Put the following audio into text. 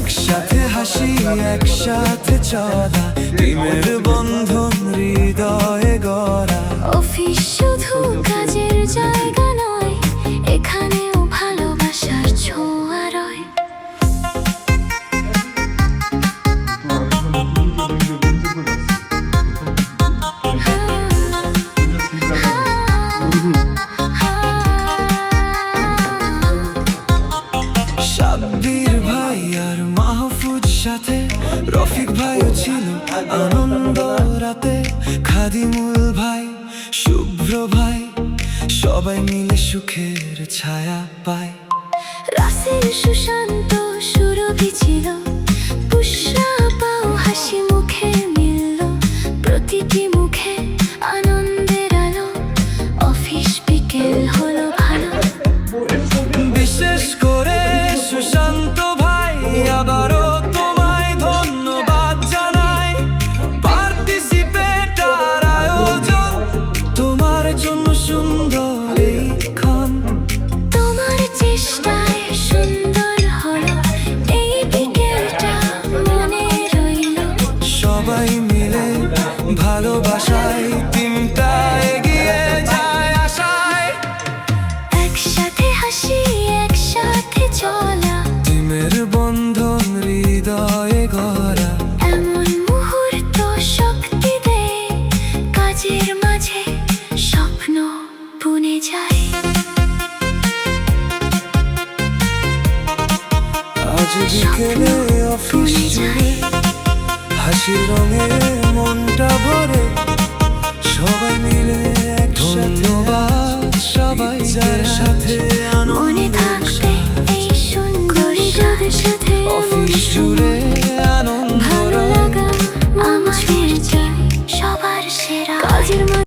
একসাথে হাসি একসাথে চলা, টিমের বন্ধন হৃদয়ে গড়া। অফিস শুধু কাজের জায়গা নয়, এখানেও ভালোবাসার ছোঁয়া রয়। সাব্বির ভাই আর মাহফুজ সাথে, রফিক ভাইও ছিল আনন্দ রাতে। খাদিমুল ভাই, শুভ্র ভাই, সবাই মিলে সুখের ছায়া পায়। রাসেল, সুশান্ত, সুরভি ছিল, বুশরা আপাও হাসি মুখে মিলল। প্রতিটি মুখে আনন্দের আলো, অফিস বিকেল হলো ভালো। বিশেষ করে সুশান্ত ভাই, আবারও তোমায় ধন্যবাদ জানাই। পার্টিসিপেটার আয়োজন, তোমার জন্য সুন্দর এই ক্ষণ। তোমার চেষ্টায় সুন্দর হলো এই বিকেলটা, মনে রইল। সবাই মিলে ভালোবাসায় টিমটা এগিয়ে যায় আশায়। একসাথে হাসি একসাথে চলা, টিমের বন্ধন হৃদয়ে গড়া। এমন মুহূর্ত শক্তি দেয়, কাজের মাঝে স্বপ্ন বুনে যায়। আজ বিকেলে অফিস জুড়ে হাসির রঙে মনটা ভরে। সবাই মিলে ধন্যবাদ সবাই যার সাথে মনে থাকবে এই সুন্দর সাথে।